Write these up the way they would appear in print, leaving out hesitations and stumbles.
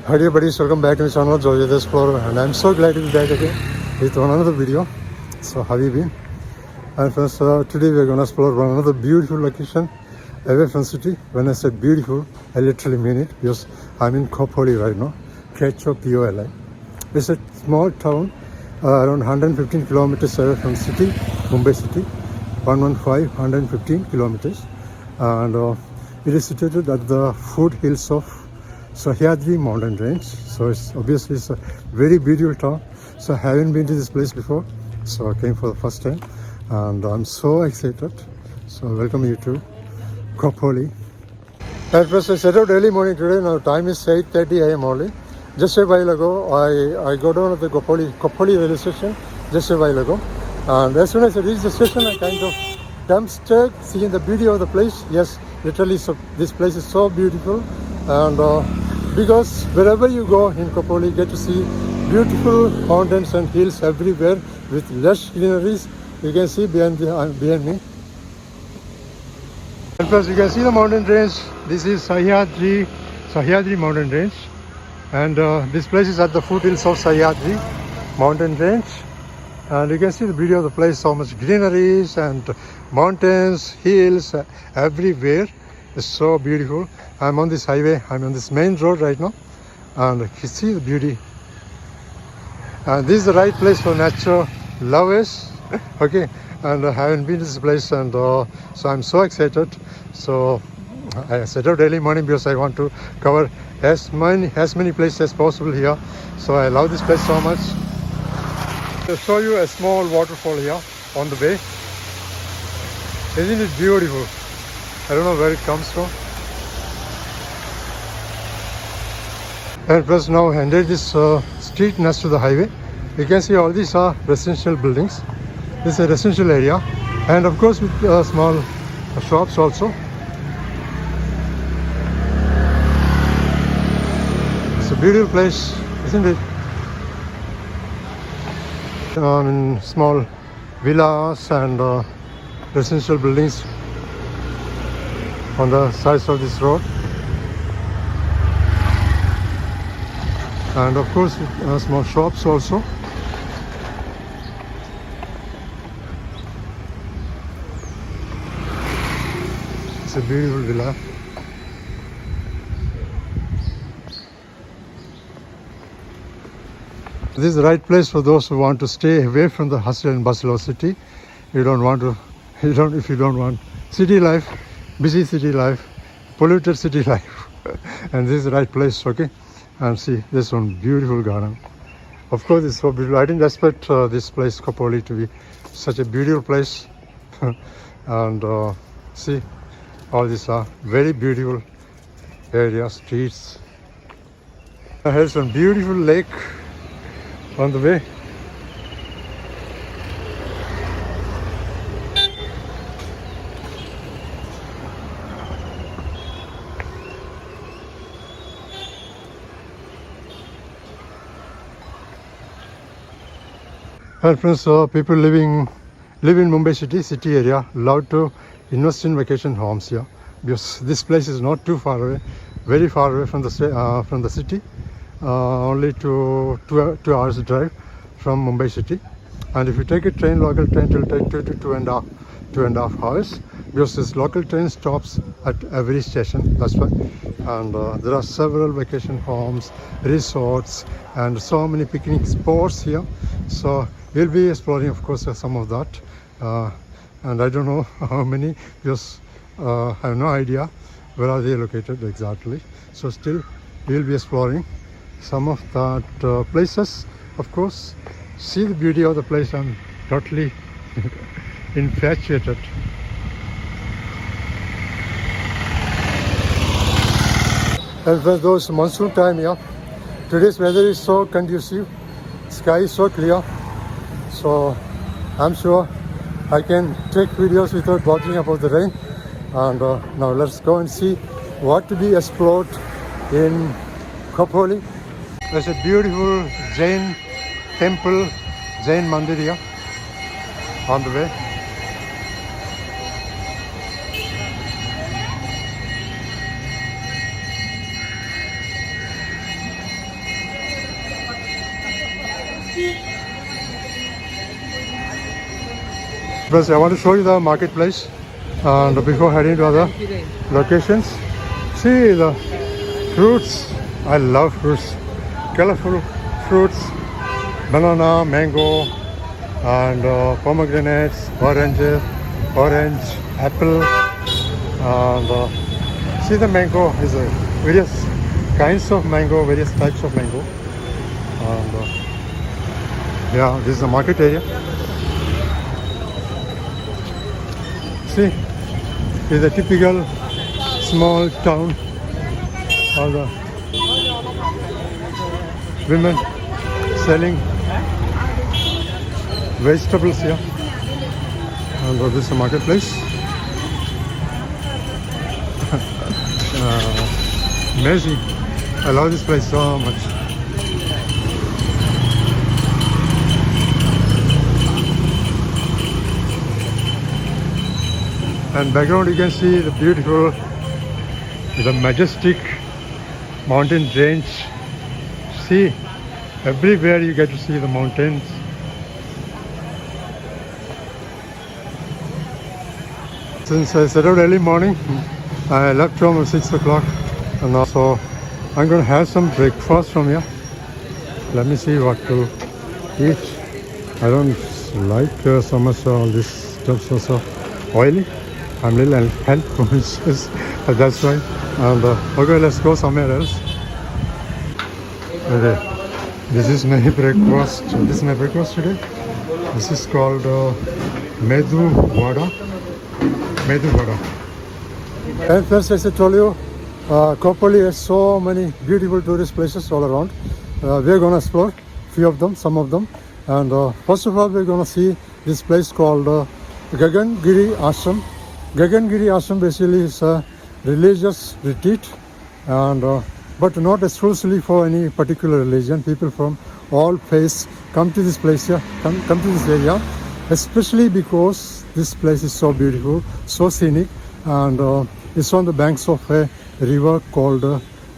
Hi dear buddies, welcome back to the channel Joy the Explorer, and I'm so glad to be back again with one another video. So how have you been? And first, today we're gonna explore one another beautiful location away from city. When I said beautiful, I literally mean it because I'm in Khopoli right now, Khopoli. It's a small town around 115 kilometers away from city, Mumbai city, 115 kilometers, and it is situated at the foothills of Sahyadri mountain range. So it's obviously a very beautiful town. So I haven't been to this place before, so I came for the first time, and I'm so excited. So welcome you to Khopoli. At first I set out early morning today. Now time is 8:30 a.m. only. Just a while ago, I go down at the Khopoli railway station just a while ago, and as soon as I reached the station, I kind of dumbstruck seeing the beauty of the place. Yes, literally, so this place is so beautiful, and because wherever you go in Khopoli, you get to see beautiful mountains and hills everywhere with lush greeneries. You can see behind me. And plus, you can see the mountain range. This is Sahyadri mountain range, and this place is at the foothills of Sahyadri mountain range. And you can see the beauty of the place. So much greeneries and mountains, hills everywhere. It's so beautiful. I'm on this highway. I'm on this main road right now, and you see the beauty. And this is the right place for nature lovers. Okay, and I haven't been to this place, and so I'm so excited. So I set out early morning because I want to cover as many places as possible here. So I love this place so much. I'll show you a small waterfall here on the way. Isn't it beautiful? I don't know where it comes from. And plus now entered this street next to the highway. You can see all these are residential buildings. This is a residential area, and of course with small shops also. It's a beautiful place, isn't it? In small villas and residential buildings on the sides of this road, and of course small shops also. It's a beautiful villa. This is the right place for those who want to stay away from the hustle and bustle of city. If you don't want city life, busy city life, polluted city life, and this is the right place. Okay, and see this one beautiful garden. Of course, it's so beautiful. I didn't expect this place Khopoli to be such a beautiful place, and see, all these are very beautiful areas, streets. Here's one beautiful lake on the way. And friends, people live in Mumbai city area love to invest in vacation homes here, because this place is not too far away, very far away from the city. Only two hours drive from Mumbai city, and if you take a train, local train, it will take two and a half hours, because this local train stops at every station. That's why. And there are several vacation homes, resorts, and so many picnic spots here. So we'll be exploring, of course, some of that, and I don't know how many, because I have no idea where are they located exactly. So still we'll be exploring some of that places. Of course, see the beauty of the place. I'm totally infatuated. And for those monsoon time here, today's weather is so conducive, sky is so clear, so I'm sure I can take videos without bothering about the rain. And now let's go and see what to be explored in Khopoli. There's a beautiful Jain temple, Jain Mandir here on the way. First, I want to show you the marketplace, and before heading to other locations, see the fruits. I love fruits, colorful fruits, banana, mango, and pomegranates, orange, apple, and see the mango is various kinds of mango, various types of mango, and yeah, this is the market area. See, it's a typical small town. All the women selling vegetables here. And this is a marketplace. Amazing. I love this place so much. And background you can see the beautiful, the majestic mountain range. See, everywhere you get to see the mountains. Since I set out early morning, I left home at 6 o'clock, and also I'm going to have some breakfast from here. Let me see what to eat. I don't like so much all this stuff so oily. I'm a little health conscious, that's why. And okay, let's go somewhere else. Okay. This is my breakfast. This is my breakfast today. This is called Medu Vada. Medu Vada. And first, as I told you, Kopali has so many beautiful tourist places all around. We're going to explore few of them, some of them. And first of all, we're going to see this place called Gagangiri Ashram. Gagangiri Ashram basically is a religious retreat, and but not exclusively for any particular religion. People from all faiths come to this place here, come to this area, especially because this place is so beautiful, so scenic, and it's on the banks of a river called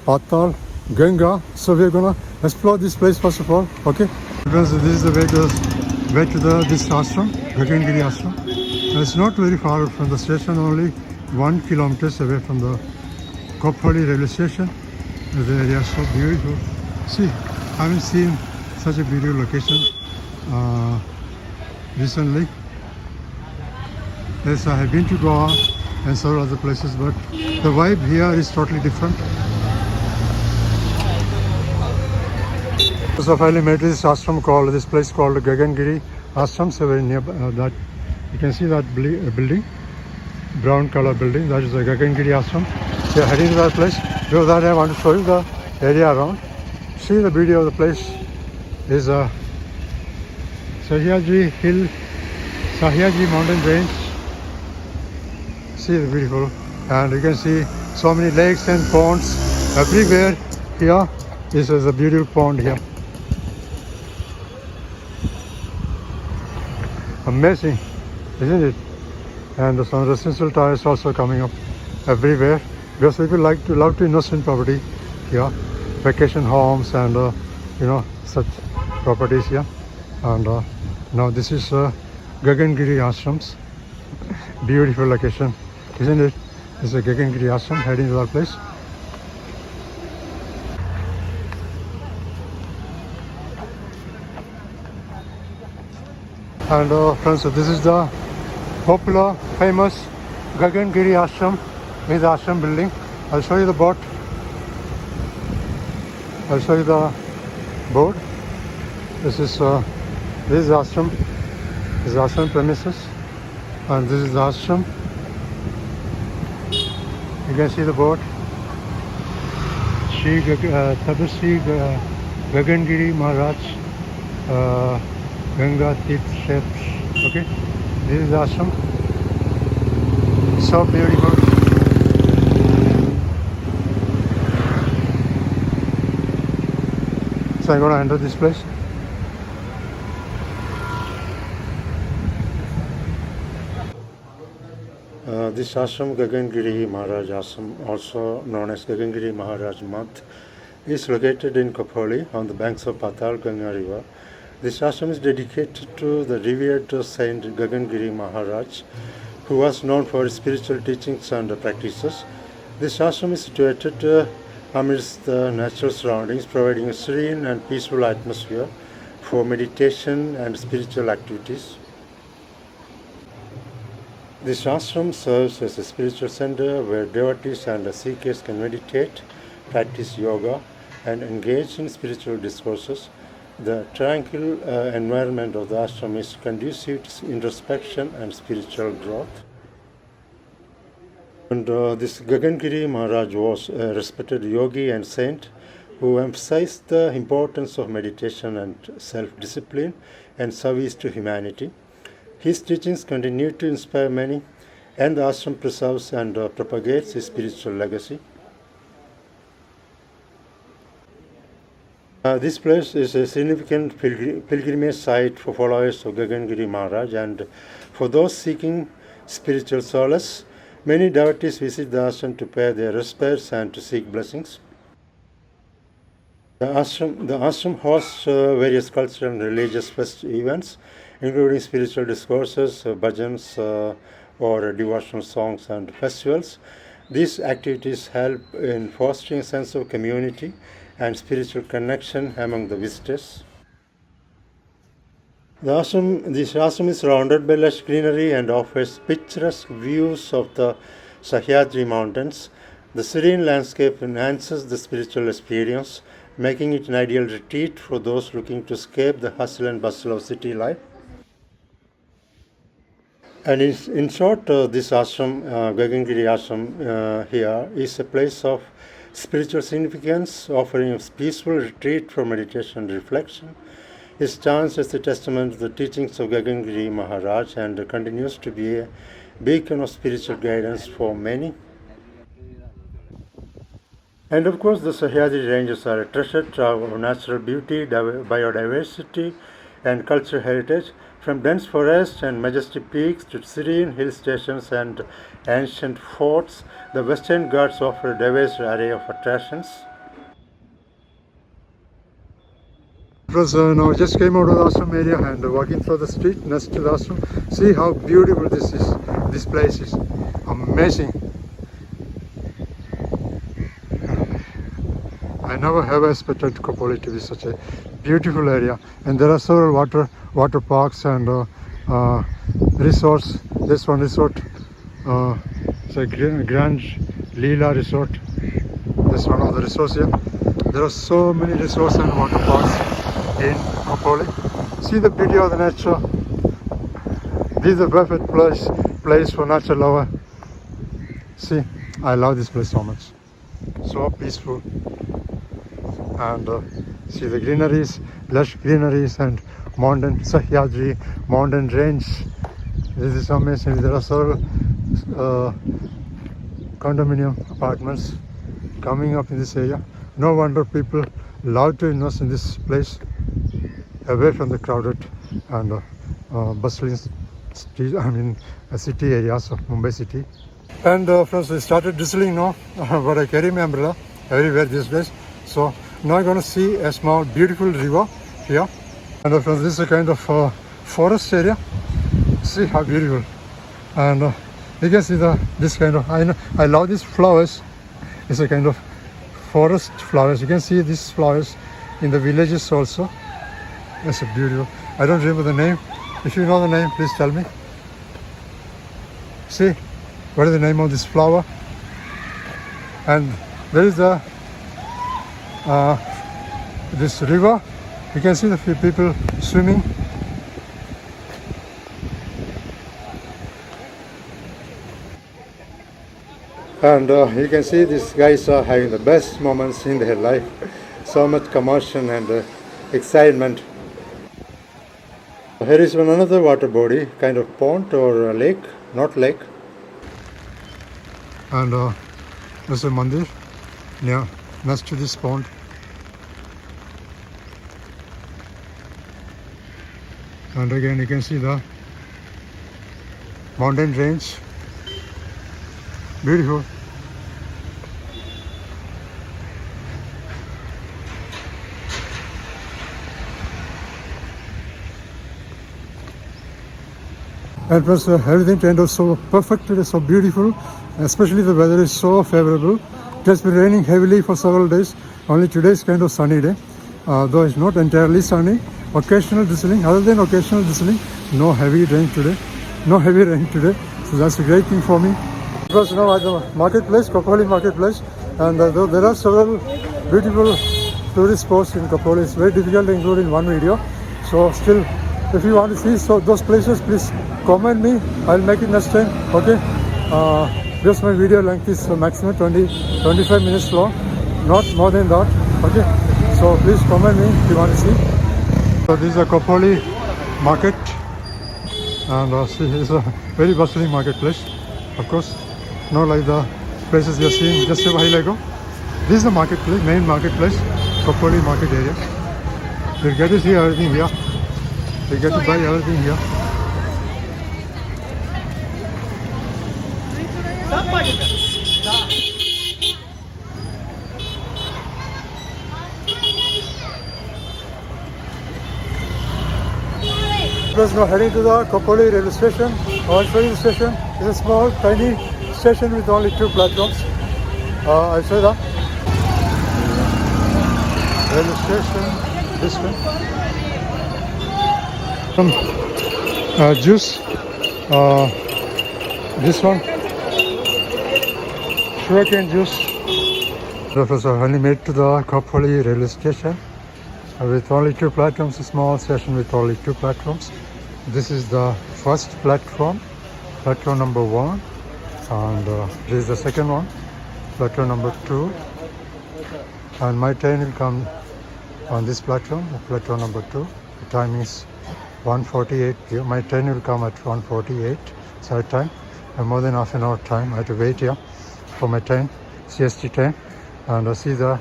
Patal Ganga. So we're gonna explore this place first of all. Okay, because this is the way to this ashram, Gagangiri Ashram. It's not very far from the station, only 1 kilometer away from the Kopali railway station. The area is so beautiful. See, I haven't seen such a beautiful location recently. Yes, I have been to Goa and several other places, but the vibe here is totally different. So finally made this ashram called, this place called Gagangiri Ashram. So very near that, you can see that building, brown color building, that is the Gagangiri Ashram. So heading to that place. Before that, I want to show you the area around. See the beauty of the place is Sahyadri Hill, Sahyadri mountain range. See the beautiful, and you can see so many lakes and ponds everywhere here. This is a beautiful pond here. Amazing, isn't it? And some residential towers also coming up everywhere. Because people love to invest in property here, vacation homes and you know, such properties here. And now this is Gagangiri Ashrams. Beautiful location, isn't it? This is a Gagangiri Ashram, heading to that place. And friends, so this is the popular, famous Gagangiri Ashram. With the ashram building. I'll show you the boat. I'll show you the board. This is ashram. This is ashram premises, and this is the ashram. You can see the board. Tabasri Gagangiri Maharaj Ganga Tirth Kshetra. Okay, this is the ashram. So beautiful. So I'm going to enter this place. This ashram, Gagangiri Maharaj Ashram, also known as Gagangiri Maharaj Math, is located in Kopali on the banks of Patal Ganga River. This ashram is dedicated to the revered Saint Gagangiri Maharaj, who was known for his spiritual teachings and practices. This ashram is situated amidst the natural surroundings, providing a serene and peaceful atmosphere for meditation and spiritual activities. This ashram serves as a spiritual center where devotees and seekers can meditate, practice yoga, and engage in spiritual discourses. The tranquil environment of the ashram is conducive to introspection and spiritual growth. And this Gagangiri Maharaj was a respected yogi and saint who emphasized the importance of meditation and self-discipline and service to humanity. His teachings continue to inspire many, and the ashram preserves and propagates his spiritual legacy. This place is a significant pilgrimage site for followers of Gagangiri Maharaj, and for those seeking spiritual solace, many devotees visit the ashram to pay their respects and to seek blessings. The ashram hosts various cultural and religious events, including spiritual discourses, bhajans, or devotional songs and festivals. These activities help in fostering a sense of community and spiritual connection among the visitors. This ashram is surrounded by lush greenery and offers picturesque views of the Sahyadri mountains. The serene landscape enhances the spiritual experience, making it an ideal retreat for those looking to escape the hustle and bustle of city life. And in short, this ashram, Gagangiri ashram here, is a place of spiritual significance, offering a peaceful retreat for meditation and reflection. It stands as a testament to the teachings of Gagangiri Maharaj and continues to be a beacon of spiritual guidance for many. And of course, the Sahyadri ranges are a treasure trove of natural beauty, biodiversity, and cultural heritage. From dense forests and majestic peaks to serene hill stations and ancient forts, the Western Ghats offer a diverse array of attractions. Now just came out of the ashram area and walking through the street next to the ashram. See how beautiful this is. This place is amazing. I never have expected Khopoli to be such a beautiful area, and there are several water parks and resorts. This one resort, it's a Grand Leela resort. This one of the resorts here. There are so many resorts and water parks in Khopoli. See the beauty of the nature. This is the perfect place for nature lover. See, I love this place so much. So peaceful. And see the greeneries, lush greeneries and mountain Sahyadri mountain range. This is amazing. There are several condominium apartments coming up in this area. No wonder people love to invest in this place, away from the crowded and bustling city areas of Mumbai city. And friends, we started drizzling now, but I carry my umbrella everywhere these days. So now I'm going to see a small beautiful river here. And friends, this is a kind of forest area. See how beautiful. And you can see this kind of, I love these flowers. It's a kind of forest flowers. You can see these flowers in the villages also. It's a beautiful. I don't remember the name. If you know the name, please tell me. See, what is the name of this flower? And there is this river. You can see the few people swimming. And you can see these guys are having the best moments in their life. So much commotion and excitement. Here is another water body, kind of pond or lake, not lake. And there's a mandir next to this pond. And again you can see the mountain range. Beautiful. And plus everything turned out so perfect today, so beautiful. Especially the weather is so favorable. It has been raining heavily for several days. Only today is kind of sunny day. Though it's not entirely sunny. Occasional drizzling. Other than occasional drizzling, no heavy rain today. No heavy rain today. So that's a great thing for me. Because now at the marketplace, Khopoli marketplace, and there are several beautiful tourist spots in Khopoli. It's very difficult to include in one video. So still, if you want to see those places, please comment me. I'll make it next time. Okay. Because my video length is maximum 25 minutes long, not more than that. Okay. So please comment me if you want to see. So this is a Khopoli market, and see, it's a very bustling marketplace. Of course, not like the places you're seeing just a while ago. This is the marketplace, main marketplace, Khopoli market area. You get to see everything here. You get to buy everything here. Because now heading to the Khopoli railway station. I'll show you the station. It's a small, tiny station with only 2 platforms. I'll show you that. Railway station, this one. Some juice. This one. Sugarcane juice. This are only made to the Khopoli railway station. With only 2 platforms, a small station with only 2 platforms. This is the first platform, platform number 1, and this is the second one, platform number 2. And my train will come on this platform, platform number 2. The time is 1:48. My train will come at 1:48. It's our time. And more than half an hour time. I have to wait here for my train, CST train. And I see the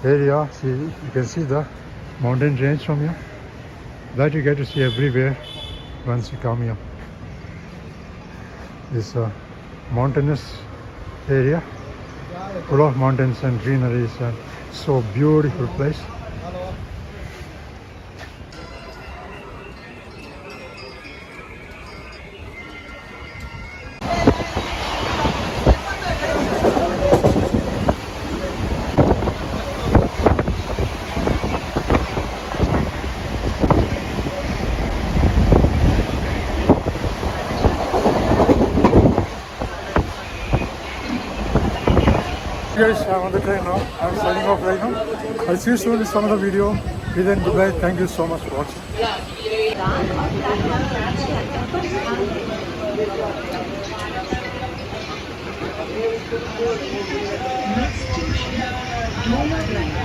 area. See, you can see the mountain range from here. That you get to see everywhere once you come here. This mountainous area, full of mountains and greeneries, and so beautiful place. Guys, I'm on the train now. I'm signing off right now. I'll see you soon in some other video. Till then, goodbye. Thank you so much for watching. Next station, Dollar Line.